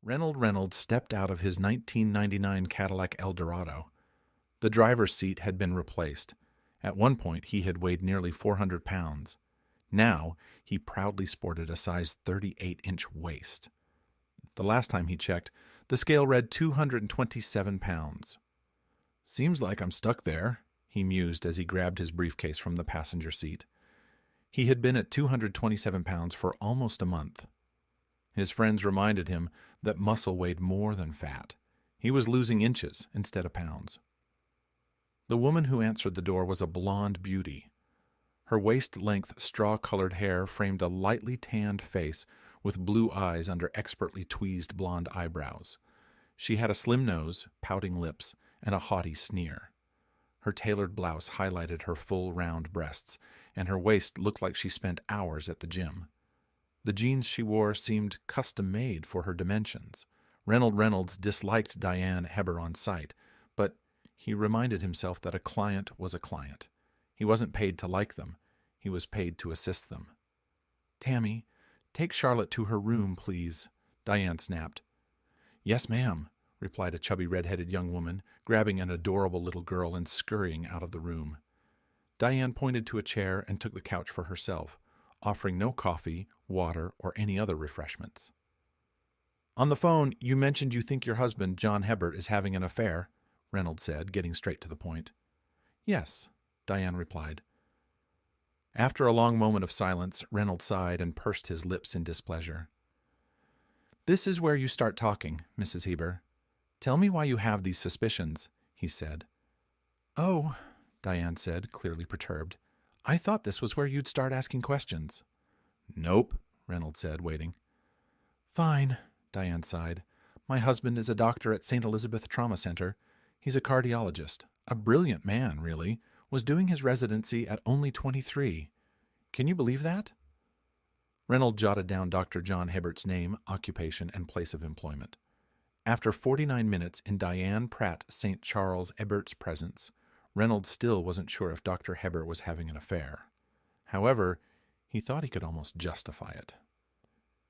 Reynolds stepped out of his 1999 Cadillac Eldorado. The driver's seat had been replaced. At one point, he had weighed nearly 400 pounds. Now, he proudly sported a size 38-inch waist. The last time he checked, the scale read 227 pounds. "Seems like I'm stuck there," he mused as he grabbed his briefcase from the passenger seat. He had been at 227 pounds for almost a month. His friends reminded him that muscle weighed more than fat. He was losing inches instead of pounds. The woman who answered the door was a blonde beauty. Her waist-length, straw-colored hair framed a lightly tanned face with blue eyes under expertly tweezed blonde eyebrows. She had a slim nose, pouting lips, and a haughty sneer. Her tailored blouse highlighted her full, round breasts, and her waist looked like she spent hours at the gym. The jeans she wore seemed custom-made for her dimensions. Reynolds disliked Diane Heber on sight, but he reminded himself that a client was a client. He wasn't paid to like them. He was paid to assist them. "Tammy, take Charlotte to her room, please," Diane snapped. "Yes, ma'am," replied a chubby red-headed young woman, grabbing an adorable little girl and scurrying out of the room. Diane pointed to a chair and took the couch for herself, offering no coffee, water, or any other refreshments. "On the phone, you mentioned you think your husband, John Heber, is having an affair," Reynolds said, getting straight to the point. "Yes," Diane replied. After a long moment of silence, Reynolds sighed and pursed his lips in displeasure. "This is where you start talking, Mrs. Heber. Tell me why you have these suspicions," he said. "Oh," Diane said, clearly perturbed. "I thought this was where you'd start asking questions." "Nope," Reynolds said, waiting. "Fine," Diane sighed. "My husband is a doctor at St. Elizabeth Trauma Center. He's a cardiologist. A brilliant man, really. Was doing his residency at only 23. Can you believe that?" Reynolds jotted down Dr. John Hebert's name, occupation, and place of employment. After 49 minutes in Diane Pratt St. Charles Ebert's presence, Reynolds still wasn't sure if Dr. Heber was having an affair. However, he thought he could almost justify it.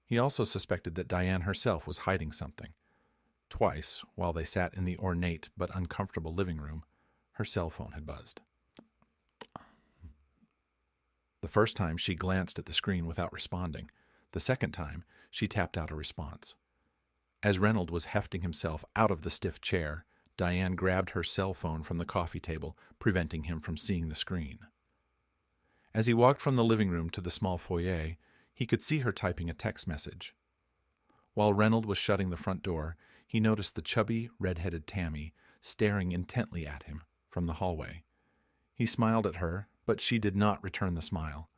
He also suspected that Diane herself was hiding something. Twice, while they sat in the ornate but uncomfortable living room, her cell phone had buzzed. The first time she glanced at the screen without responding. The second time, she tapped out a response. As Reynolds was hefting himself out of the stiff chair, Diane grabbed her cell phone from the coffee table, preventing him from seeing the screen. As he walked from the living room to the small foyer, he could see her typing a text message. While Reynolds was shutting the front door, he noticed the chubby, red-headed Tammy staring intently at him from the hallway. He smiled at her, but she did not return the smile.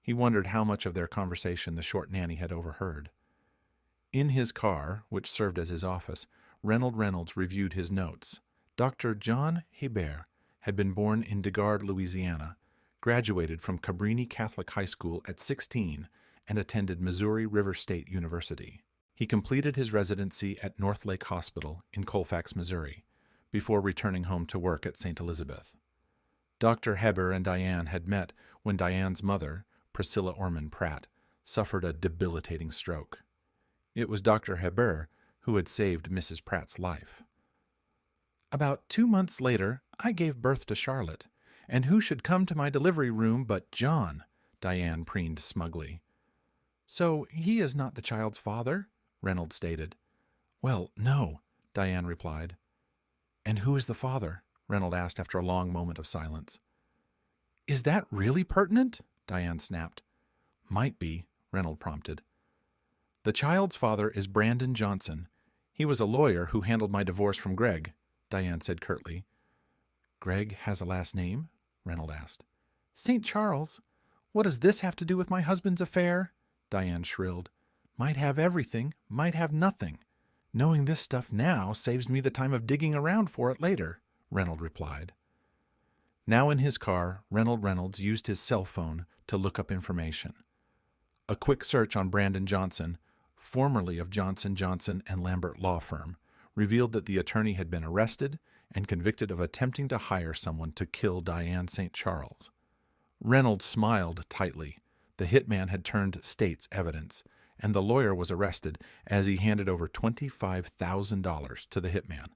He wondered how much of their conversation the short nanny had overheard. In his car, which served as his office, Reynolds reviewed his notes. Dr. John Heber had been born in Degard, Louisiana, graduated from Cabrini Catholic High School at 16, and attended Missouri River State University. He completed his residency at North Lake Hospital in Colfax, Missouri, before returning home to work at St. Elizabeth. Dr. Heber and Diane had met when Diane's mother, Priscilla Orman Pratt, suffered a debilitating stroke. It was Dr. Heber who had saved Mrs. Pratt's life. "About 2 months later, I gave birth to Charlotte, and who should come to my delivery room but John," Diane preened smugly. "So he is not the child's father?" Reynolds stated. "Well, no," Diane replied. "And who is the father?" Reynolds asked after a long moment of silence. "Is that really pertinent?" Diane snapped. "Might be," Reynolds prompted. "The child's father is Brandon Johnson. He was a lawyer who handled my divorce from Greg," Diane said curtly. "Greg has a last name?" Reynolds asked. "St. Charles. What does this have to do with my husband's affair?" Diane shrilled. "Might have everything, might have nothing. Knowing this stuff now saves me the time of digging around for it later," Reynolds replied. Now in his car, Reynolds used his cell phone to look up information. A quick search on Brandon Johnson, formerly of Johnson, Johnson and Lambert Law Firm, revealed that the attorney had been arrested and convicted of attempting to hire someone to kill Diane St. Charles. Reynolds smiled tightly. The hitman had turned state's evidence, and the lawyer was arrested as he handed over $25,000 to the hitman.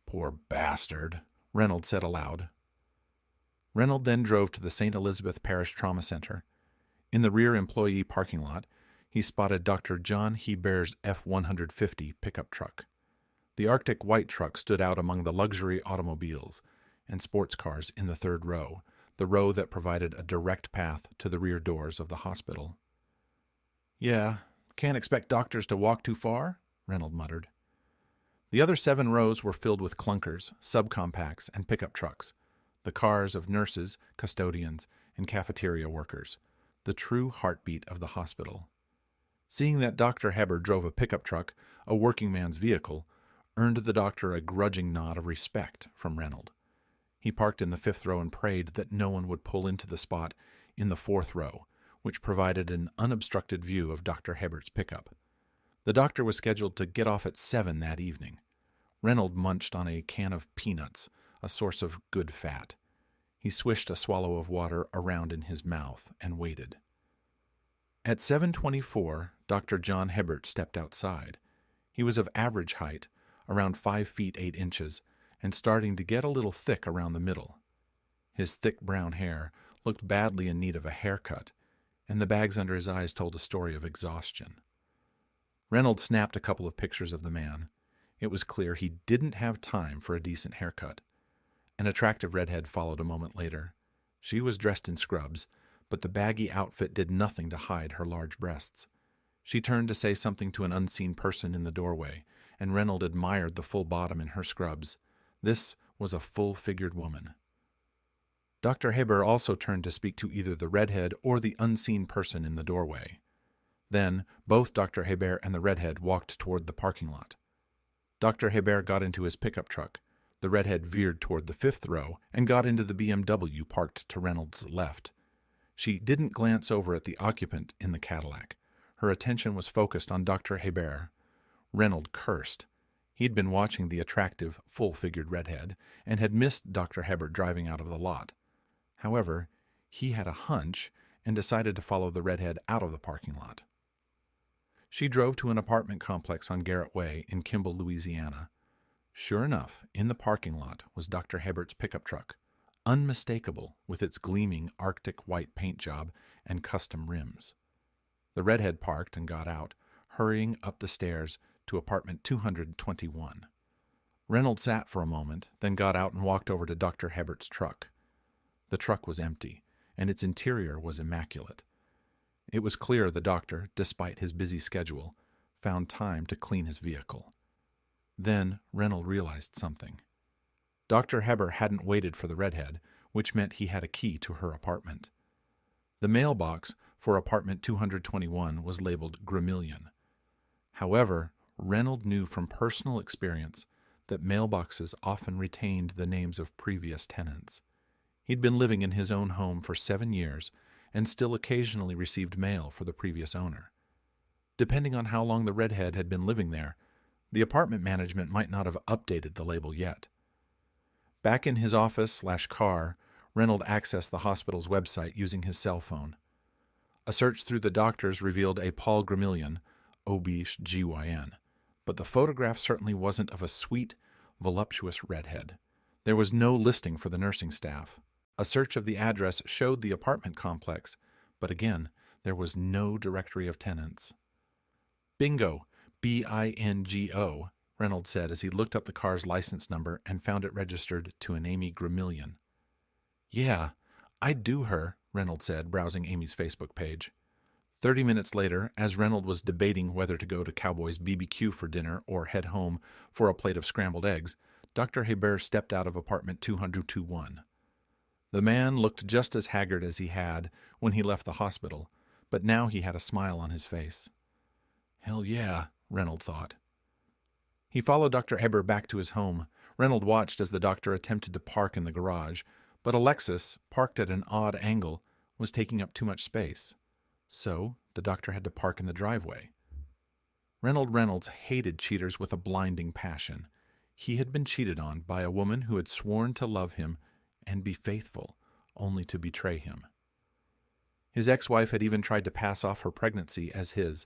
"Poor bastard," Reynolds said aloud. Reynolds then drove to the St. Elizabeth Parish Trauma Center. In the rear employee parking lot, he spotted Dr. John Hebert's F-150 pickup truck. The Arctic white truck stood out among the luxury automobiles and sports cars in the third row, the row that provided a direct path to the rear doors of the hospital. "Yeah, can't expect doctors to walk too far," Reynolds muttered. The other 7 rows were filled with clunkers, subcompacts, and pickup trucks, the cars of nurses, custodians, and cafeteria workers, the true heartbeat of the hospital. Seeing that Dr. Hebert drove a pickup truck, a working man's vehicle, earned the doctor a grudging nod of respect from Reynolds. He parked in the 5th row and prayed that no one would pull into the spot in the 4th row, which provided an unobstructed view of Dr. Hebert's pickup. The doctor was scheduled to get off at 7 that evening. Reynolds munched on a can of peanuts, a source of good fat. He swished a swallow of water around in his mouth and waited. At 7:24, Dr. John Hebert stepped outside. He was of average height, around 5 feet 8 inches, and starting to get a little thick around the middle. His thick brown hair looked badly in need of a haircut, and the bags under his eyes told a story of exhaustion. Reynolds snapped a couple of pictures of the man. It was clear he didn't have time for a decent haircut. An attractive redhead followed a moment later. She was dressed in scrubs, but the baggy outfit did nothing to hide her large breasts. She turned to say something to an unseen person in the doorway, and Reynolds admired the full bottom in her scrubs. This was a full-figured woman. Dr. Hebert also turned to speak to either the redhead or the unseen person in the doorway. Then, both Dr. Hebert and the redhead walked toward the parking lot. Dr. Hebert got into his pickup truck. The redhead veered toward the 5th row and got into the BMW parked to Reynolds' left. She didn't glance over at the occupant in the Cadillac. Her attention was focused on Dr. Hebert. Reynolds cursed. He'd been watching the attractive, full-figured redhead and had missed Dr. Hebert driving out of the lot. However, he had a hunch and decided to follow the redhead out of the parking lot. She drove to an apartment complex on Garrett Way in Kimball, Louisiana. Sure enough, in the parking lot was Dr. Hebert's pickup truck, unmistakable with its gleaming Arctic white paint job and custom rims. The redhead parked and got out, hurrying up the stairs to apartment 221. Reynolds sat for a moment, then got out and walked over to Dr. Hebert's truck. The truck was empty, and its interior was immaculate. It was clear the doctor, despite his busy schedule, found time to clean his vehicle. Then Reynolds realized something. Dr. Hebert hadn't waited for the redhead, which meant he had a key to her apartment. The mailbox for apartment 221 was labeled Gramillion. However, Reynolds knew from personal experience that mailboxes often retained the names of previous tenants. He'd been living in his own home for 7 years and still occasionally received mail for the previous owner. Depending on how long the redhead had been living there, the apartment management might not have updated the label yet. Back in his office/car, Reynolds accessed the hospital's website using his cell phone. A search through the doctors revealed a Paul Gramillion, OB/GYN, but the photograph certainly wasn't of a sweet, voluptuous redhead. There was no listing for the nursing staff. A search of the address showed the apartment complex, but again, there was no directory of tenants. "Bingo, B-I-N-G-O," Reynolds said as he looked up the car's license number and found it registered to an Amy Gramillion. "Yeah, I'd do her," Reynolds said, browsing Amy's Facebook page. 30 minutes later, as Reynolds was debating whether to go to Cowboy's BBQ for dinner or head home for a plate of scrambled eggs, Dr. Hebert stepped out of apartment 221. The man looked just as haggard as he had when he left the hospital, but now he had a smile on his face. Hell yeah, Reynolds thought. He followed Dr. Hebert back to his home. Reynolds watched as the doctor attempted to park in the garage, but a Lexus, parked at an odd angle, was taking up too much space. So the doctor had to park in the driveway. Reynolds hated cheaters with a blinding passion. He had been cheated on by a woman who had sworn to love him and be faithful, only to betray him. His ex-wife had even tried to pass off her pregnancy as his,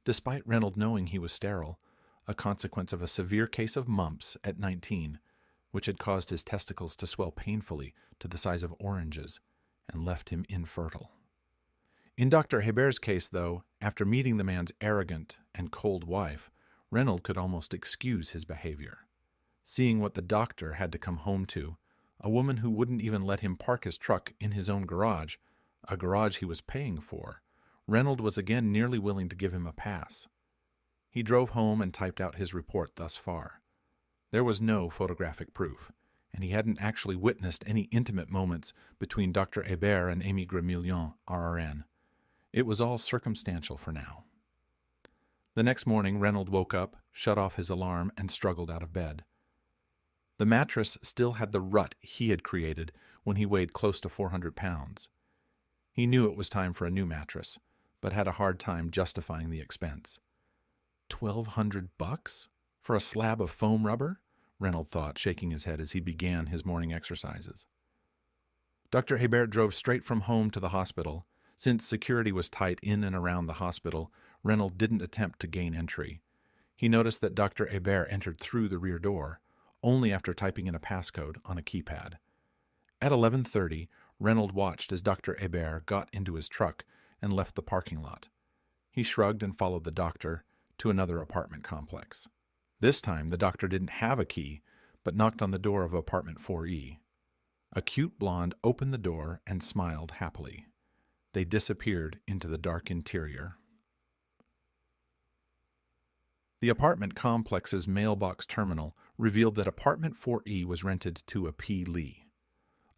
despite Reynolds knowing he was sterile, a consequence of a severe case of mumps at 19, which had caused his testicles to swell painfully to the size of oranges and left him infertile. In Dr. Hebert's case, though, after meeting the man's arrogant and cold wife, Reynolds could almost excuse his behavior. Seeing what the doctor had to come home to, a woman who wouldn't even let him park his truck in his own garage, a garage he was paying for, Reynolds was again nearly willing to give him a pass. He drove home and typed out his report thus far. There was no photographic proof, and he hadn't actually witnessed any intimate moments between Dr. Hebert and Amy Gramillion, RRN. It was all circumstantial for now. The next morning, Reynolds woke up, shut off his alarm, and struggled out of bed. The mattress still had the rut he had created when he weighed close to 400 pounds. He knew it was time for a new mattress, but had a hard time justifying the expense. $1,200 for a slab of foam rubber? Reynolds thought, shaking his head as he began his morning exercises. Dr. Hebert drove straight from home to the hospital. Since security was tight in and around the hospital, Reynolds didn't attempt to gain entry. He noticed that Dr. Hebert entered through the rear door, only after typing in a passcode on a keypad. At 11:30, Reynolds watched as Dr. Hebert got into his truck and left the parking lot. He shrugged and followed the doctor to another apartment complex. This time, the doctor didn't have a key, but knocked on the door of apartment 4E. A cute blonde opened the door and smiled happily. They disappeared into the dark interior. The apartment complex's mailbox terminal revealed that apartment 4E was rented to a P. Lee.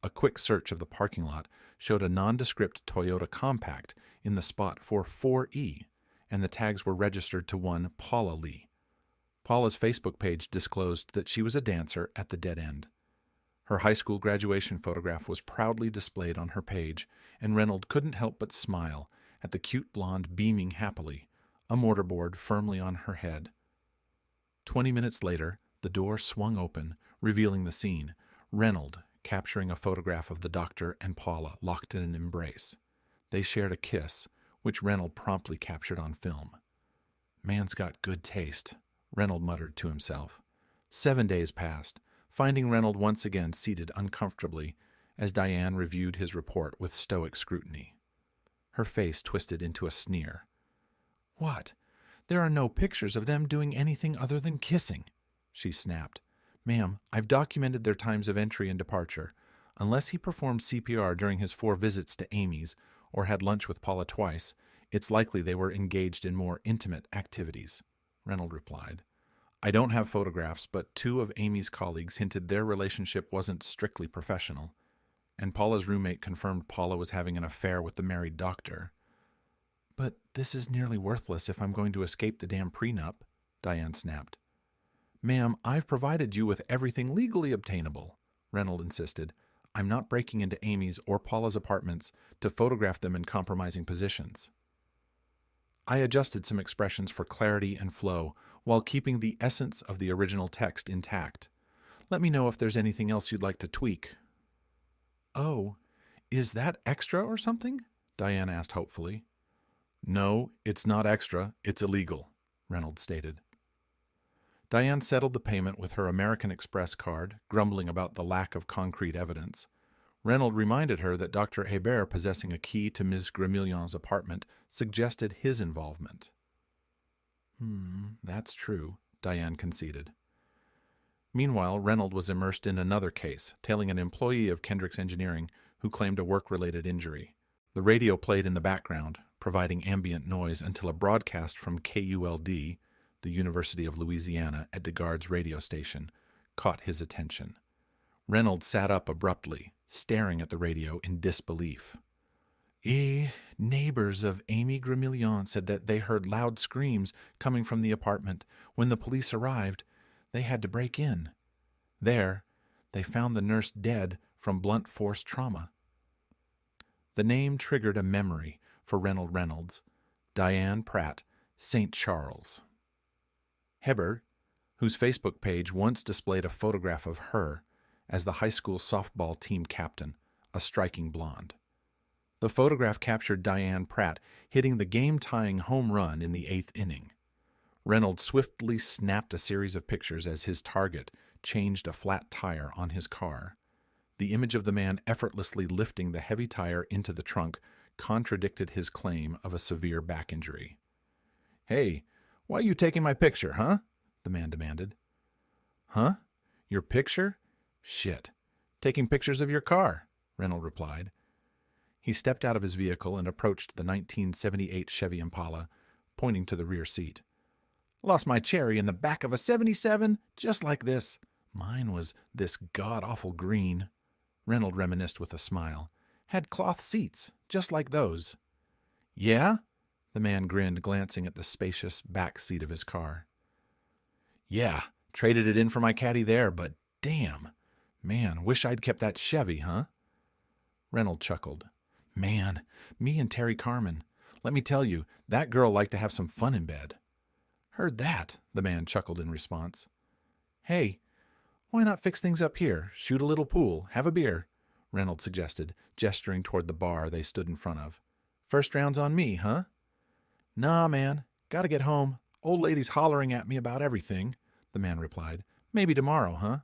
A quick search of the parking lot showed a nondescript Toyota Compact in the spot for 4E, and the tags were registered to one Paula Lee. Paula's Facebook page disclosed that she was a dancer at the Dead End. Her high school graduation photograph was proudly displayed on her page, and Reynolds couldn't help but smile at the cute blonde beaming happily, a mortarboard firmly on her head. 20 minutes later, the door swung open, revealing the scene, Reynolds capturing a photograph of the doctor and Paula locked in an embrace. They shared a kiss, which Reynolds promptly captured on film. "Man's got good taste," Reynolds muttered to himself. 7 days passed, finding Reynolds once again seated uncomfortably as Diane reviewed his report with stoic scrutiny. Her face twisted into a sneer. "What? There are no pictures of them doing anything other than kissing," she snapped. "Ma'am, I've documented their times of entry and departure. Unless he performed CPR during his 4 visits to Amy's or had lunch with Paula twice, it's likely they were engaged in more intimate activities," Reynolds replied. "I don't have photographs, but 2 of Amy's colleagues hinted their relationship wasn't strictly professional, and Paula's roommate confirmed Paula was having an affair with the married doctor." "But this is nearly worthless if I'm going to escape the damn prenup," Diane snapped. "Ma'am, I've provided you with everything legally obtainable," Reynolds insisted. "I'm not breaking into Amy's or Paula's apartments to photograph them in compromising positions." I adjusted some expressions for clarity and flow while keeping the essence of the original text intact. Let me know if there's anything else you'd like to tweak. "Oh, is that extra or something?" Diane asked hopefully. "No, it's not extra, it's illegal," Reynolds stated. Diane settled the payment with her American Express card, grumbling about the lack of concrete evidence. Reynolds reminded her that Dr. Hebert possessing a key to Ms. Gramillion's apartment suggested his involvement. That's true," Diane conceded. Meanwhile, Reynolds was immersed in another case, tailing an employee of Kendrick's Engineering who claimed a work-related injury. The radio played in the background, providing ambient noise until a broadcast from KULD, the University of Louisiana at DeGard's radio station, caught his attention. Reynolds sat up abruptly, staring at the radio in disbelief. Neighbors of Amy Gramillion said that they heard loud screams coming from the apartment. When the police arrived, they had to break in. There, they found the nurse dead from blunt force trauma." The name triggered a memory for Reynolds, Diane Pratt, St. Charles. Hebert, whose Facebook page once displayed a photograph of her as the high school softball team captain, a striking blonde. The photograph captured Diane Pratt hitting the game-tying home run in the 8th inning. Reynolds swiftly snapped a series of pictures as his target changed a flat tire on his car. The image of the man effortlessly lifting the heavy tire into the trunk contradicted his claim of a severe back injury. "Hey, why are you taking my picture, huh?" the man demanded. "Huh? Your picture? Shit. Taking pictures of your car," Reynolds replied. He stepped out of his vehicle and approached the 1978 Chevy Impala, pointing to the rear seat. "Lost my cherry in the back of a 77, just like this. Mine was this god-awful green," Reynolds reminisced with a smile. "Had cloth seats, just like those." "Yeah?" the man grinned, glancing at the spacious back seat of his car. "Yeah, traded it in for my caddy there, but damn. Man, wish I'd kept that Chevy, huh?" Reynolds chuckled. "Man, me and Terry Carmen. Let me tell you, that girl liked to have some fun in bed." "Heard that," the man chuckled in response. "Hey, why not fix things up here, shoot a little pool, have a beer?" Reynolds suggested, gesturing toward the bar they stood in front of. "First round's on me, huh?" "Nah, man. Gotta get home. Old lady's hollering at me about everything," the man replied. "Maybe tomorrow, huh?"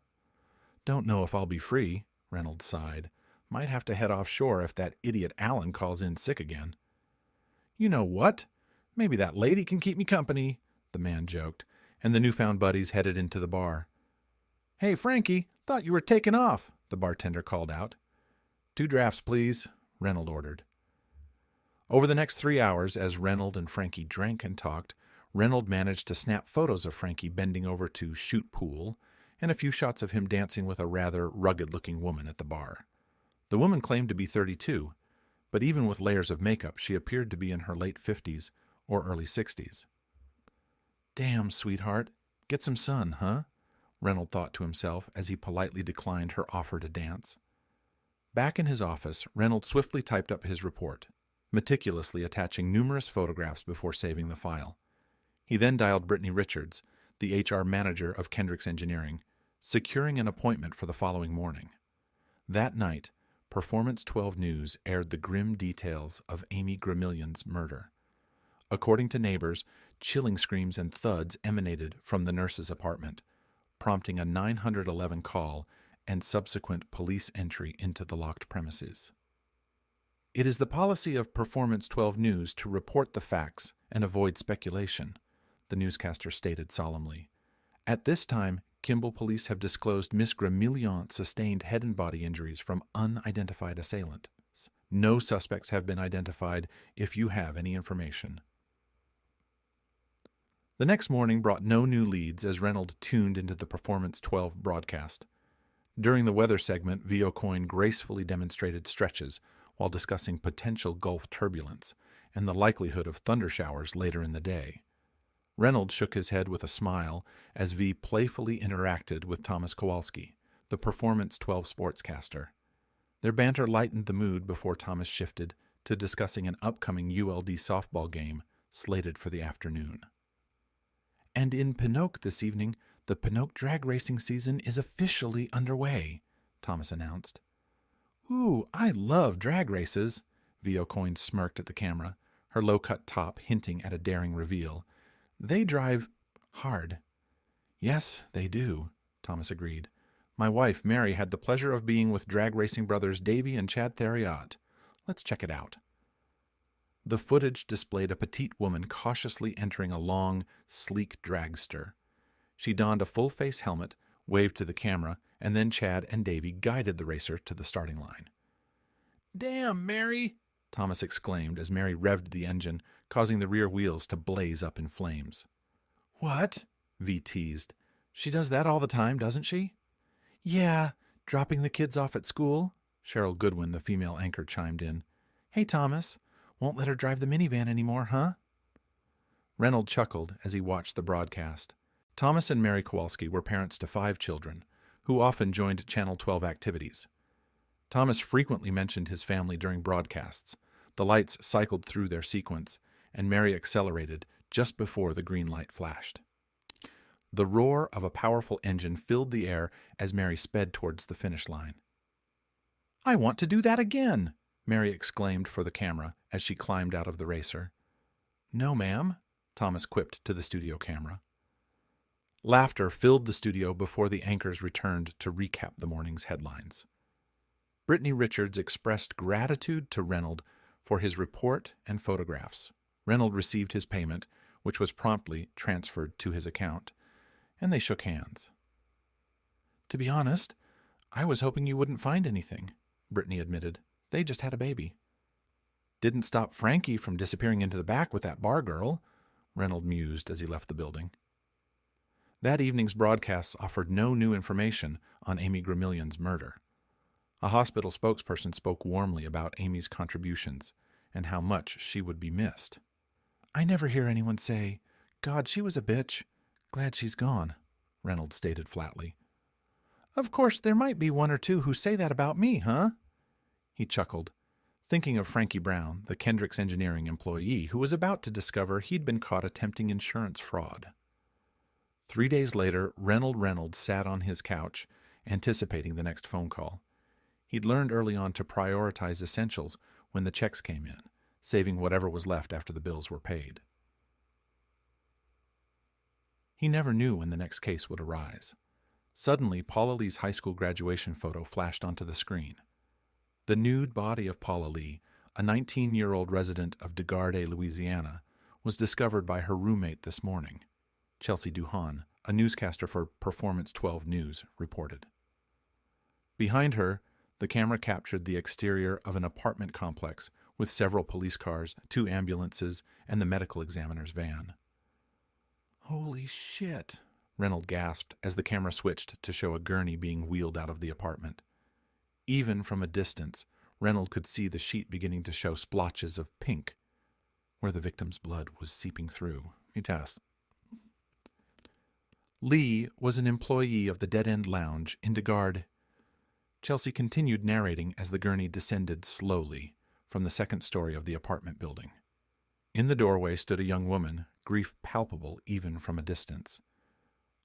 "Don't know if I'll be free," Reynolds sighed. "Might have to head offshore if that idiot Allen calls in sick again." "You know what? Maybe that lady can keep me company," the man joked, and the newfound buddies headed into the bar. "Hey, Frankie, thought you were taking off," the bartender called out. "2 drafts, please," Reynolds ordered. Over the next 3 hours, as Reynolds and Frankie drank and talked, Reynolds managed to snap photos of Frankie bending over to shoot pool, and a few shots of him dancing with a rather rugged-looking woman at the bar. The woman claimed to be 32, but even with layers of makeup, she appeared to be in her late 50s or early 60s. "Damn, sweetheart, get some sun, huh?" Reynolds thought to himself as he politely declined her offer to dance. Back in his office, Reynolds swiftly typed up his report, meticulously attaching numerous photographs before saving the file. He then dialed Brittany Richards, the HR manager of Kendrick's Engineering, securing an appointment for the following morning. That night, Performance 12 News aired the grim details of Amy Gramillion's murder. According to neighbors, chilling screams and thuds emanated from the nurse's apartment, prompting a 911 call and subsequent police entry into the locked premises. "It is the policy of Performance 12 News to report the facts and avoid speculation," the newscaster stated solemnly. "At this time, Kimball police have disclosed Miss Gramillion sustained head and body injuries from unidentified assailants. No suspects have been identified if you have any information." The next morning brought no new leads as Reynolds tuned into the Performance 12 broadcast. During the weather segment, Vio Coyne gracefully demonstrated stretches while discussing potential Gulf turbulence and the likelihood of thundershowers later in the day. Reynolds shook his head with a smile as V playfully interacted with Thomas Kowalski, the Performance 12 sportscaster. Their banter lightened the mood before Thomas shifted to discussing an upcoming ULD softball game slated for the afternoon. "And in Pinocque this evening, the Pinocque drag racing season is officially underway," Thomas announced. "Ooh, I love drag races," Vio Coyne smirked at the camera, her low-cut top hinting at a daring reveal. "They drive hard." "Yes, they do," Thomas agreed. "My wife, Mary, had the pleasure of being with drag racing brothers Davy and Chad Theriot. Let's check it out." The footage displayed a petite woman cautiously entering a long, sleek dragster. She donned a full-face helmet, waved to the camera, and then Chad and Davy guided the racer to the starting line. "Damn, Mary!" Thomas exclaimed as Mary revved the engine, causing the rear wheels to blaze up in flames. "What?" V teased. "She does that all the time, doesn't she?" "Yeah, dropping the kids off at school," Cheryl Goodwin, the female anchor, chimed in. "Hey, Thomas, won't let her drive the minivan anymore, huh?" Reynolds chuckled as he watched the broadcast. Thomas and Mary Kowalski were parents to 5 children, who often joined Channel 12 activities. Thomas frequently mentioned his family during broadcasts. The lights cycled through their sequence, and Mary accelerated just before the green light flashed. The roar of a powerful engine filled the air as Mary sped towards the finish line. "I want to do that again," Mary exclaimed for the camera as she climbed out of the racer. "No, ma'am," Thomas quipped to the studio camera. Laughter filled the studio before the anchors returned to recap the morning's headlines. Brittany Richards expressed gratitude to Reynolds for his report and photographs. Reynolds received his payment, which was promptly transferred to his account, and they shook hands. "To be honest, I was hoping you wouldn't find anything," Brittany admitted. "They just had a baby." "Didn't stop Frankie from disappearing into the back with that bar girl," Reynolds mused as he left the building. That evening's broadcasts offered no new information on Amy Gramillion's murder. A hospital spokesperson spoke warmly about Amy's contributions and how much she would be missed. "I never hear anyone say, 'God, she was a bitch. Glad she's gone,'" Reynolds stated flatly. "Of course, there might be one or two who say that about me, huh?" He chuckled, thinking of Frankie Brown, the Kendricks Engineering employee who was about to discover he'd been caught attempting insurance fraud. 3 days later, Reynolds sat on his couch, anticipating the next phone call. He'd learned early on to prioritize essentials when the checks came in, saving whatever was left after the bills were paid. He never knew when the next case would arise. Suddenly, Paula Lee's high school graduation photo flashed onto the screen. The nude body of Paula Lee, a 19-year-old resident of DeGarde, Louisiana, was discovered by her roommate this morning. Chelsea Duhan, a newscaster for Performance 12 News, reported. Behind her, the camera captured the exterior of an apartment complex with several police cars, 2 ambulances, and the medical examiner's van. "Holy shit," Reynolds gasped as the camera switched to show a gurney being wheeled out of the apartment. Even from a distance, Reynolds could see the sheet beginning to show splotches of pink, where the victim's blood was seeping through. Lee was an employee of the Dead End Lounge in DeGarde. Chelsea continued narrating as the gurney descended slowly from the second story of the apartment building. In the doorway stood a young woman, grief palpable even from a distance.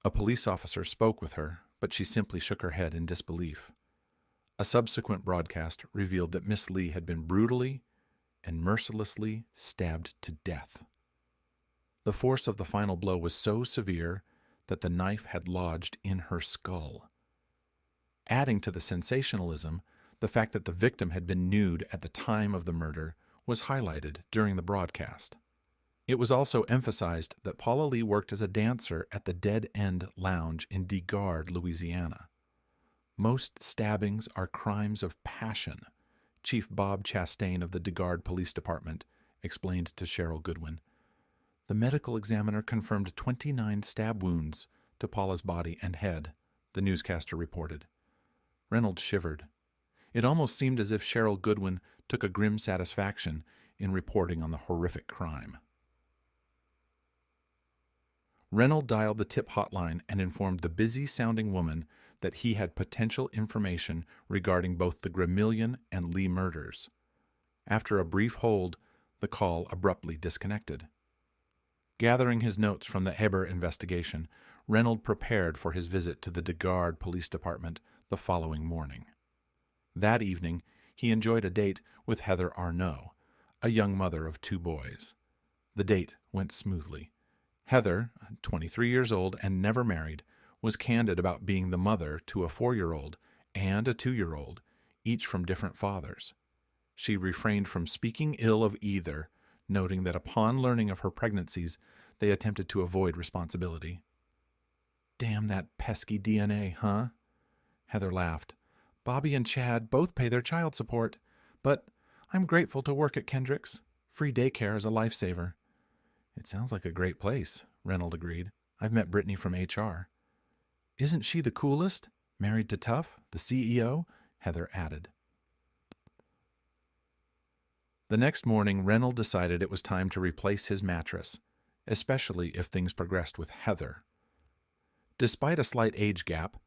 A police officer spoke with her, but she simply shook her head in disbelief. A subsequent broadcast revealed that Miss Lee had been brutally and mercilessly stabbed to death. The force of the final blow was so severe that the knife had lodged in her skull. Adding to the sensationalism, the fact that the victim had been nude at the time of the murder was highlighted during the broadcast. It was also emphasized that Paula Lee worked as a dancer at the Dead End Lounge in DeGarde, Louisiana. "Most stabbings are crimes of passion," Chief Bob Chastain of the DeGarde Police Department explained to Cheryl Goodwin. The medical examiner confirmed 29 stab wounds to Paula's body and head, the newscaster reported. Reynolds shivered. It almost seemed as if Cheryl Goodwin took a grim satisfaction in reporting on the horrific crime. Reynolds dialed the tip hotline and informed the busy-sounding woman that he had potential information regarding both the Gramillion and Lee murders. After a brief hold, the call abruptly disconnected. Gathering his notes from the Heber investigation, Reynolds prepared for his visit to the DeGarde Police Department the following morning. That evening, he enjoyed a date with Heather Arnault, a young mother of 2 boys. The date went smoothly. Heather, 23 years old and never married, was candid about being the mother to a 4-year-old and a 2-year-old, each from different fathers. She refrained from speaking ill of either, noting that upon learning of her pregnancies, they attempted to avoid responsibility. "Damn that pesky DNA, huh?" Heather laughed. "Bobby and Chad both pay their child support, but I'm grateful to work at Kendricks. Free daycare is a lifesaver." "It sounds like a great place," Reynolds agreed. "I've met Brittany from HR." "Isn't she the coolest? Married to Tuff, the CEO?" Heather added. The next morning, Reynolds decided it was time to replace his mattress, especially if things progressed with Heather. Despite a slight age gap,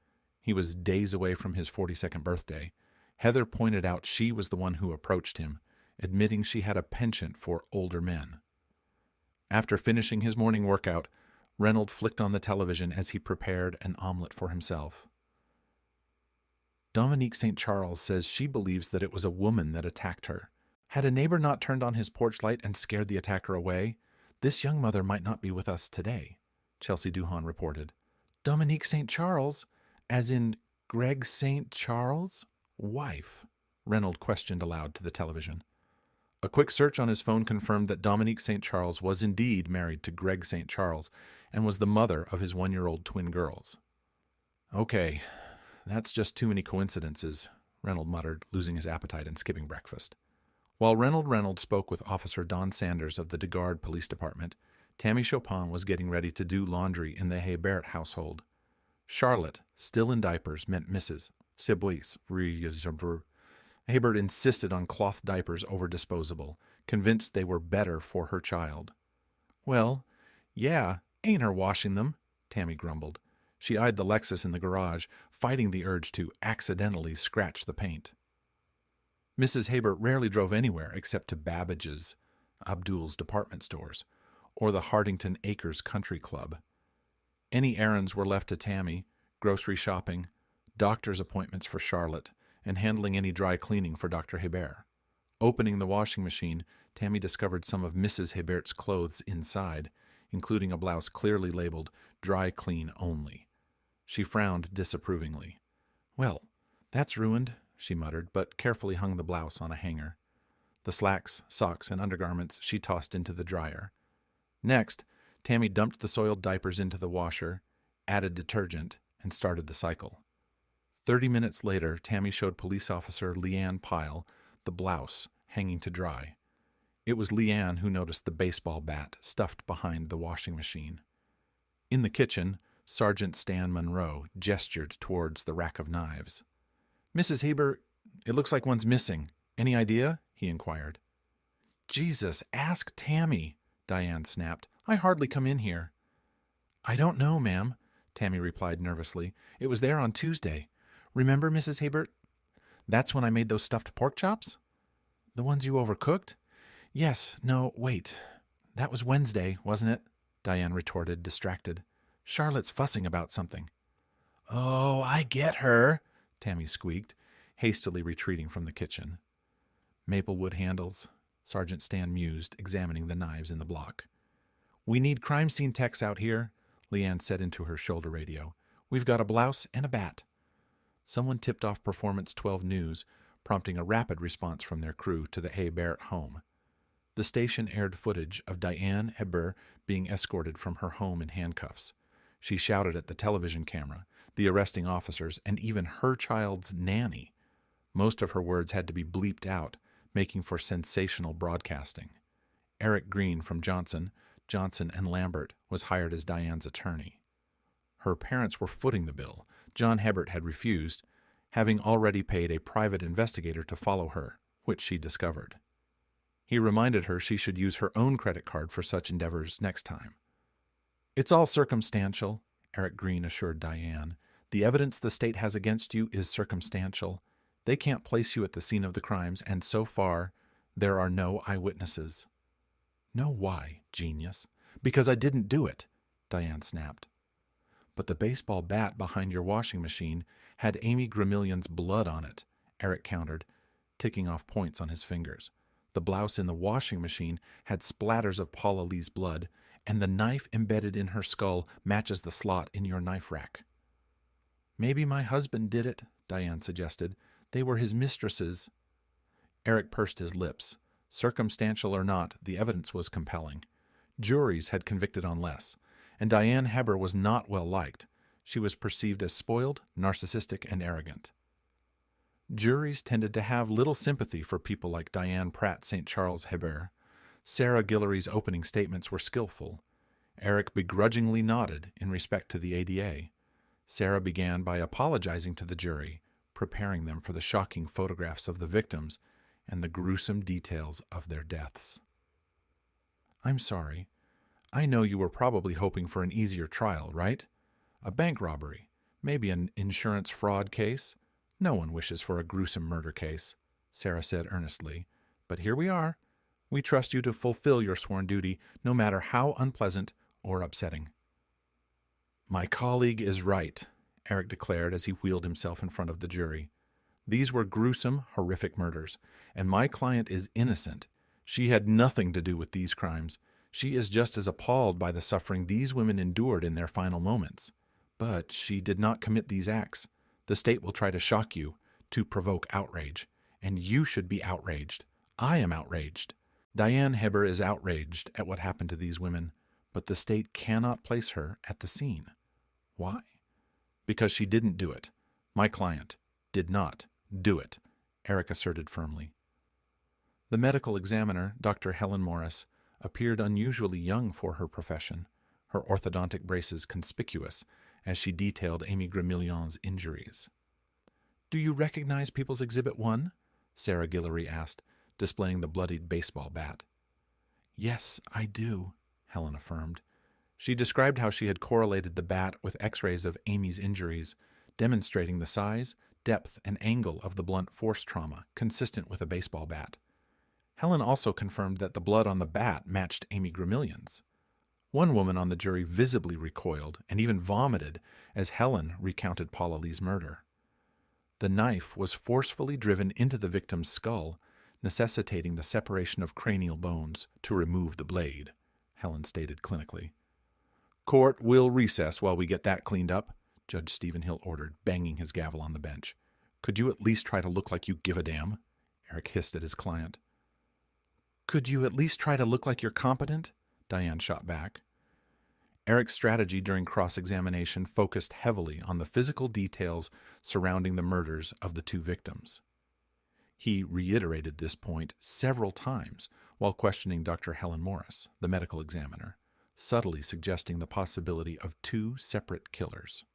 he was days away from his 42nd birthday, Heather pointed out she was the one who approached him, admitting she had a penchant for older men. After finishing his morning workout, Reynolds flicked on the television as he prepared an omelet for himself. Dominique St. Charles says she believes that it was a woman that attacked her. Had a neighbor not turned on his porch light and scared the attacker away, this young mother might not be with us today, Chelsea Duhon reported. Dominique St. Charles? As in Greg St. Charles' wife? Reynolds questioned aloud to the television. A quick search on his phone confirmed that Dominique St. Charles was indeed married to Greg St. Charles and was the mother of his 1-year-old twin girls. Okay, that's just too many coincidences, Reynolds muttered, losing his appetite and skipping breakfast. While Reynolds spoke with Officer Don Sanders of the DeGard Police Department, Tammy Chopin was getting ready to do laundry in the Hebert household. Charlotte, still in diapers, meant Mrs. Sibwis. Hebert insisted on cloth diapers over disposable, convinced they were better for her child. Well, yeah, ain't her washing them, Tammy grumbled. She eyed the Lexus in the garage, fighting the urge to accidentally scratch the paint. Mrs. Hebert rarely drove anywhere except to Babbage's, Abdul's department stores, or the Hardington Acres Country Club. Any errands were left to Tammy, grocery shopping, doctor's appointments for Charlotte, and handling any dry cleaning for Dr. Hebert. Opening the washing machine, Tammy discovered some of Mrs. Hebert's clothes inside, including a blouse clearly labeled "Dry Clean Only." She frowned disapprovingly. "Well, that's ruined," she muttered, but carefully hung the blouse on a hanger. The slacks, socks, and undergarments she tossed into the dryer. Next, Tammy dumped the soiled diapers into the washer, added detergent, and started the cycle. 30 minutes later, Tammy showed Police Officer Leanne Pyle the blouse hanging to dry. It was Leanne who noticed the baseball bat stuffed behind the washing machine. In the kitchen, Sergeant Stan Monroe gestured towards the rack of knives. "Mrs. Hebert, it looks like one's missing. Any idea?" he inquired. "Jesus, ask Tammy," Diane snapped. "I hardly come in here." "I don't know, ma'am," Tammy replied nervously. "It was there on Tuesday. Remember, Mrs. Hebert? That's when I made those stuffed pork chops? The ones you overcooked? Yes, no, wait. That was Wednesday, wasn't it?" Diane retorted, distracted. "Charlotte's fussing about something." "Oh, I get her," Tammy squeaked, hastily retreating from the kitchen. "Maplewood handles," Sergeant Stan mused, examining the knives in the block. "We need crime scene techs out here," Leanne said into her shoulder radio. "We've got a blouse and a bat." Someone tipped off Performance 12 News, prompting a rapid response from their crew to the Hebert home. The station aired footage of Diane Hebert being escorted from her home in handcuffs. She shouted at the television camera, the arresting officers, and even her child's nanny. Most of her words had to be bleeped out, making for sensational broadcasting. Eric Green from Johnson and Lambert was hired as Diane's attorney. Her parents were footing the bill. John Hebert had refused, having already paid a private investigator to follow her, which she discovered. He reminded her she should use her own credit card for such endeavors next time. "It's all circumstantial," Eric Green assured Diane. "The evidence the state has against you is circumstantial. They can't place you at the scene of the crimes, and so far, there are no eyewitnesses." "No why, genius?" "Because I didn't do it," Diane snapped. "But the baseball bat behind your washing machine had Amy Gramillion's blood on it," Eric countered, ticking off points on his fingers. "The blouse in the washing machine had splatters of Paula Lee's blood, and the knife embedded in her skull matches the slot in your knife rack." "Maybe my husband did it," Diane suggested. "They were his mistresses." Eric pursed his lips. Circumstantial or not, the evidence was compelling. Juries had convicted on less, and Diane Hebert was not well liked. She was perceived as spoiled, narcissistic, and arrogant. Juries tended to have little sympathy for people like Diane Pratt St. Charles Hebert. Sarah Guillory's opening statements were skillful. Eric begrudgingly nodded in respect to the ADA. Sarah began by apologizing to the jury, preparing them for the shocking photographs of the victims and the gruesome details of their deaths. "I'm sorry. I know you were probably hoping for an easier trial, right? A bank robbery, maybe an insurance fraud case. No one wishes for a gruesome murder case," Sarah said earnestly. "But here we are. We trust you to fulfill your sworn duty, no matter how unpleasant or upsetting." "My colleague is right," Eric declared as he wheeled himself in front of the jury. These were gruesome, horrific murders, and my client is innocent. She had nothing to do with these crimes. She is just as appalled by the suffering these women endured in their final moments. But she did not commit these acts. The state will try to shock you, to provoke outrage. And you should be outraged. I am outraged. Diane Heber is outraged at what happened to these women, but the state cannot place her at the scene. Why? Because she didn't do it. My client did not do it, Eric asserted firmly. The medical examiner, Dr. Helen Morris, appeared unusually young for her profession, her orthodontic braces conspicuous as she detailed Amy Gramillion's injuries. "Do you recognize People's Exhibit 1?" Sarah Guillory asked, displaying the bloodied baseball bat. "Yes, I do," Helen affirmed. She described how she had correlated the bat with x-rays of Amy's injuries, demonstrating the size, depth, and angle of the blunt force trauma consistent with a baseball bat. Helen also confirmed that the blood on the bat matched Amy Gramillion's. One woman on the jury visibly recoiled and even vomited as Helen recounted Paula Lee's murder. The knife was forcefully driven into the victim's skull, necessitating the separation of cranial bones to remove the blade, Helen stated clinically. "Court will recess while we get that cleaned up," Judge Stephen Hill ordered, banging his gavel on the bench. "Could you at least try to look like you give a damn?" Eric hissed at his client. "Could you at least try to look like you're competent?" Diane shot back. Eric's strategy during cross-examination focused heavily on the physical details surrounding the murders of the two victims. He reiterated this point several times while questioning Dr. Helen Morris, the medical examiner, subtly suggesting the possibility of two separate killers.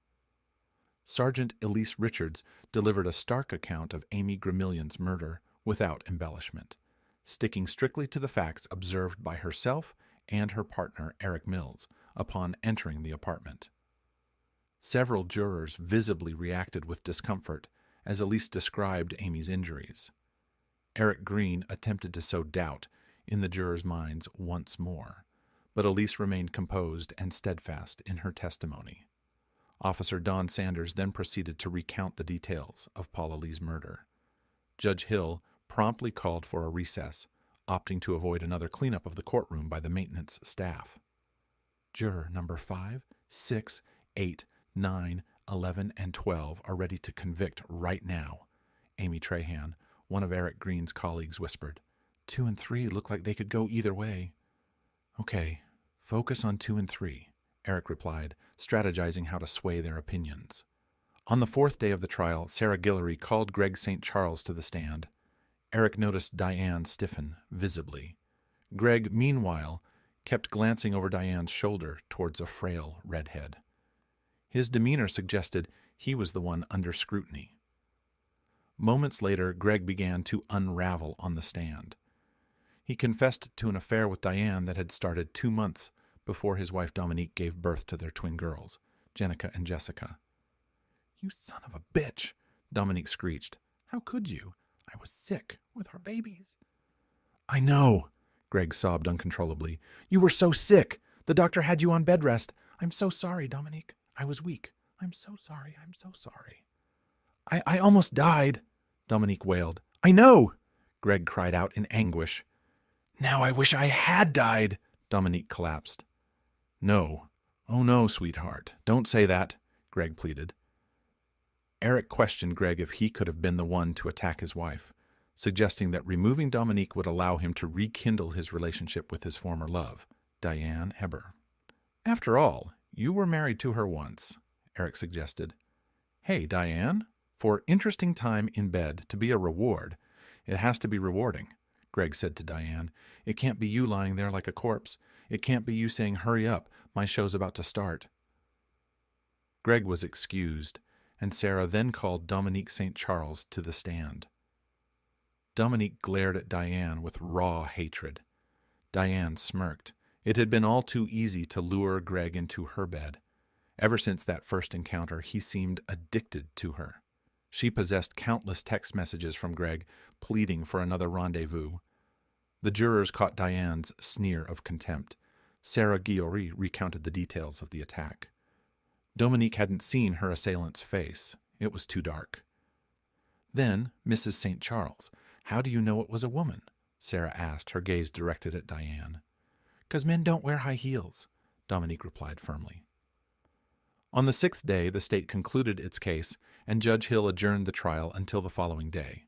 Sergeant Elise Richards delivered a stark account of Amy Gramillion's murder without embellishment, sticking strictly to the facts observed by herself and her partner Eric Mills upon entering the apartment. Several jurors visibly reacted with discomfort as Elise described Amy's injuries. Eric Green attempted to sow doubt in the jurors' minds once more, but Elise remained composed and steadfast in her testimony. Officer Don Sanders then proceeded to recount the details of Paula Lee's murder. Judge Hill promptly called for a recess, opting to avoid another cleanup of the courtroom by the maintenance staff. Juror number 5, 6, 8, 9, 11, and 12 are ready to convict right now, Amy Trahan, one of Eric Green's colleagues, whispered. 2 and 3 look like they could go either way. Okay, focus on 2 and 3, Eric replied, strategizing how to sway their opinions. On the 4th day of the trial, Sarah Guillory called Greg St. Charles to the stand. Eric noticed Diane stiffen visibly. Greg, meanwhile, kept glancing over Diane's shoulder towards a frail redhead. His demeanor suggested he was the one under scrutiny. Moments later, Greg began to unravel on the stand. He confessed to an affair with Diane that had started 2 months before his wife Dominique gave birth to their twin girls, Jenica and Jessica. "You son of a bitch," Dominique screeched. "How could you? I was sick with our babies." "I know," Greg sobbed uncontrollably. "You were so sick. The doctor had you on bed rest. I'm so sorry, Dominique. I was weak. I'm so sorry. I'm so sorry." I almost died," Dominique wailed. "I know," Greg cried out in anguish. "Now I wish I had died," Dominique collapsed. "No. Oh no, sweetheart. Don't say that," Greg pleaded. Eric questioned Greg if he could have been the one to attack his wife, suggesting that removing Dominique would allow him to rekindle his relationship with his former love, Diane Heber. "After all, you were married to her once," Eric suggested. "Hey, Diane, for interesting time in bed to be a reward, it has to be rewarding," Greg said to Diane. "It can't be you lying there like a corpse. It can't be you saying, 'Hurry up, my show's about to start.'" Greg was excused, and Sarah then called Dominique St. Charles to the stand. Dominique glared at Diane with raw hatred. Diane smirked. It had been all too easy to lure Greg into her bed. Ever since that first encounter, he seemed addicted to her. She possessed countless text messages from Greg, pleading for another rendezvous. The jurors caught Diane's sneer of contempt. Sarah Guillory recounted the details of the attack. Dominique hadn't seen her assailant's face. It was too dark. Then, Mrs. St. Charles, how do you know it was a woman? Sarah asked, her gaze directed at Diane. "'Cause men don't wear high heels," Dominique replied firmly. On the 6th day, the state concluded its case, and Judge Hill adjourned the trial until the following day.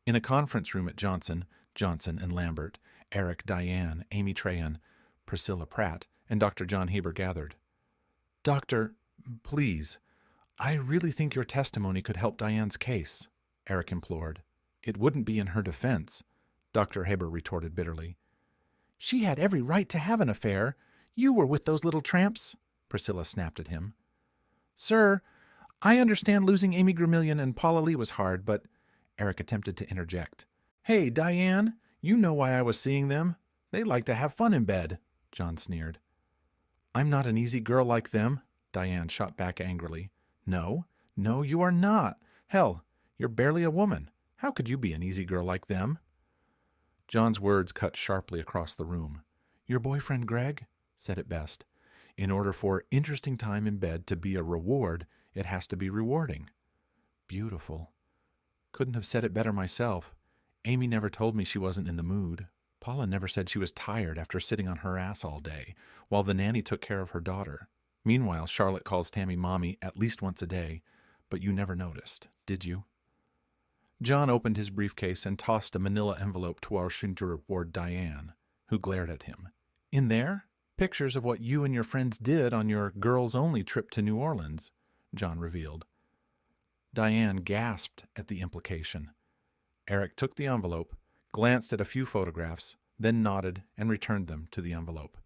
In a conference room at Johnson and Lambert, Eric, Diane, Amy Trahan, Priscilla Pratt, and Dr. John Heber gathered. "Doctor, please, I really think your testimony could help Diane's case," Eric implored. "It wouldn't be in her defense," Dr. Heber retorted bitterly. "She had every right to have an affair. You were with those little tramps," Priscilla snapped at him. "Sir, I understand losing Amy Gramillion and Paula Lee was hard, but—" Eric attempted to interject. "Hey, Diane, you know why I was seeing them. They like to have fun in bed," John sneered. "I'm not an easy girl like them," Diane shot back angrily. No, you are not. Hell, you're barely a woman. How could you be an easy girl like them?" John's words cut sharply across the room. "Your boyfriend Greg said it best. In order for interesting time in bed to be a reward, it has to be rewarding." Beautiful. Couldn't have said it better myself. Amy never told me she wasn't in the mood. Paula never said she was tired after sitting on her ass all day, while the nanny took care of her daughter. Meanwhile, Charlotte calls Tammy Mommy at least once a day, but you never noticed, did you? John opened his briefcase and tossed a manila envelope to Washington ward Diane, who glared at him. "In there? Pictures of what you and your friends did on your girls-only trip to New Orleans," John revealed. Diane gasped at the implication. Eric took the envelope, glanced at a few photographs, then nodded and returned them to the envelope.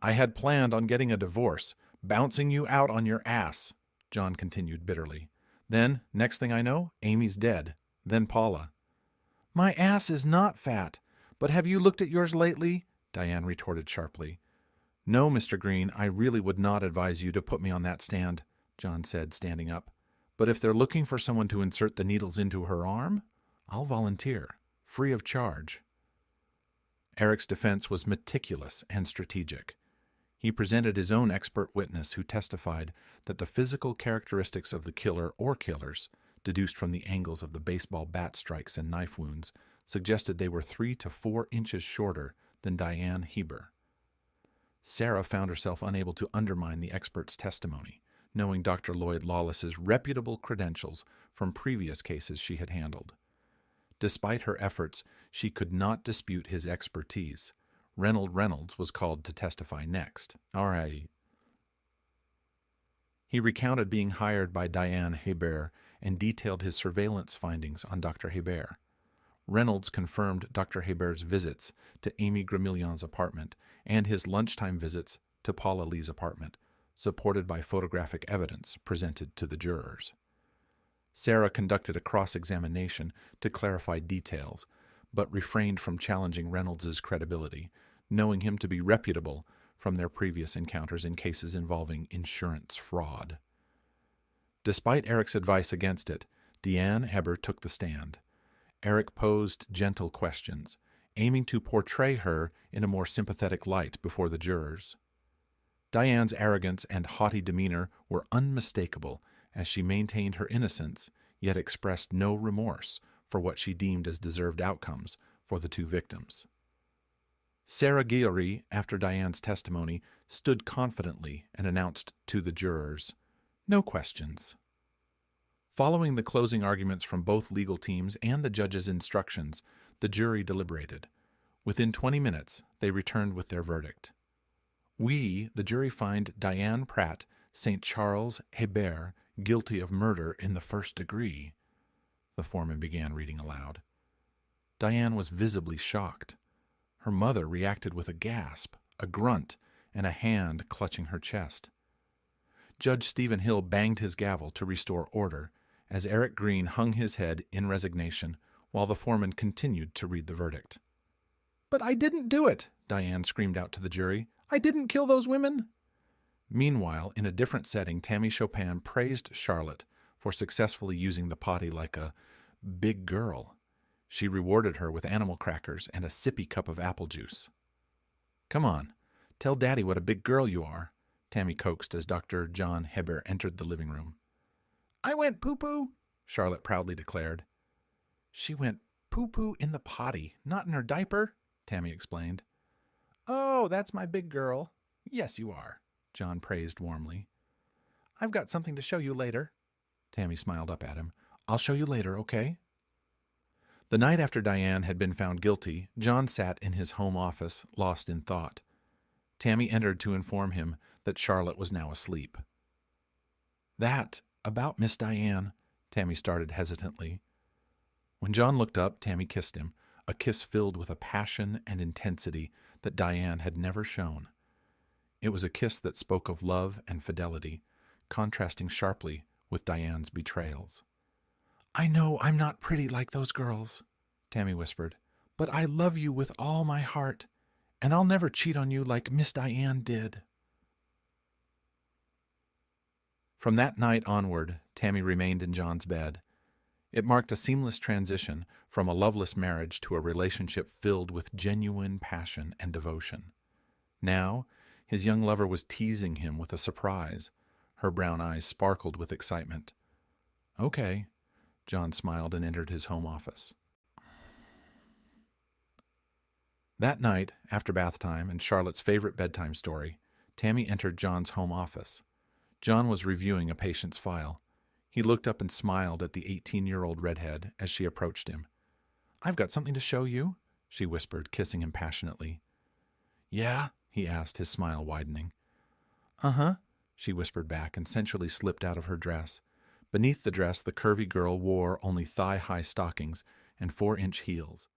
"I had planned on getting a divorce, bouncing you out on your ass," John continued bitterly. "Then, next thing I know, Amy's dead. Then Paula." "My ass is not fat, but have you looked at yours lately?" Diane retorted sharply. "No, Mr. Green, I really would not advise you to put me on that stand," John said, standing up. "But if they're looking for someone to insert the needles into her arm, I'll volunteer, free of charge." Eric's defense was meticulous and strategic. He presented his own expert witness who testified that the physical characteristics of the killer or killers, deduced from the angles of the baseball bat strikes and knife wounds, suggested they were 3 to 4 inches shorter than Diane Heber. Sarah found herself unable to undermine the expert's testimony, knowing Dr. Lloyd Lawless's reputable credentials from previous cases she had handled. Despite her efforts, she could not dispute his expertise. Reynolds was called to testify next. All right. He recounted being hired by Diane Heber and detailed his surveillance findings on Dr. Heber. Reynolds confirmed Dr. Heber's visits to Amy Gramillion's apartment and his lunchtime visits to Paula Lee's apartment, supported by photographic evidence presented to the jurors. Sarah conducted a cross-examination to clarify details, but refrained from challenging Reynolds's credibility, knowing him to be reputable from their previous encounters in cases involving insurance fraud. Despite Eric's advice against it, Diane Heber took the stand. Eric posed gentle questions, aiming to portray her in a more sympathetic light before the jurors. Diane's arrogance and haughty demeanor were unmistakable as she maintained her innocence, yet expressed no remorse for what she deemed as deserved outcomes for the two victims. Sarah Guillory, after Diane's testimony, stood confidently and announced to the jurors, "No questions." Following the closing arguments from both legal teams and the judge's instructions, the jury deliberated. Within 20 minutes, they returned with their verdict. "We, the jury, find Diane Pratt, St. Charles Heber, guilty of murder in the first degree," the foreman began reading aloud. Diane was visibly shocked. Her mother reacted with a gasp, a grunt, and a hand clutching her chest. Judge Stephen Hill banged his gavel to restore order as Eric Green hung his head in resignation while the foreman continued to read the verdict. "But I didn't do it," Diane screamed out to the jury. "I didn't kill those women." Meanwhile, in a different setting, Tammy Chopin praised Charlotte for successfully using the potty like a big girl. She rewarded her with animal crackers and a sippy cup of apple juice. "Come on, tell Daddy what a big girl you are," Tammy coaxed as Dr. John Heber entered the living room. "I went poo-poo," Charlotte proudly declared. She went poo-poo in the potty, not in her diaper, Tammy explained. Oh, that's my big girl. Yes, you are, John praised warmly. I've got something to show you later. Tammy smiled up at him. I'll show you later, okay? The night after Diane had been found guilty, John sat in his home office, lost in thought. Tammy entered to inform him that Charlotte was now asleep. That, about Miss Diane, Tammy started hesitantly. When John looked up, Tammy kissed him, a kiss filled with a passion and intensity that Diane had never shown. It was a kiss that spoke of love and fidelity, contrasting sharply with Diane's betrayals. I know I'm not pretty like those girls, Tammy whispered, but I love you with all my heart, and I'll never cheat on you like Miss Diane did. From that night onward, Tammy remained in John's bed. It marked a seamless transition from a loveless marriage to a relationship filled with genuine passion and devotion. Now, his young lover was teasing him with a surprise. Her brown eyes sparkled with excitement. Okay, John smiled and entered his home office. That night, after bath time and Charlotte's favorite bedtime story, Tammy entered John's home office. John was reviewing a patient's file. He looked up and smiled at the 18-year-old redhead as she approached him. I've got something to show you, she whispered, kissing him passionately. Yeah? He asked, his smile widening. Uh-huh, she whispered back and sensually slipped out of her dress. Beneath the dress, the curvy girl wore only thigh-high stockings and 4-inch heels.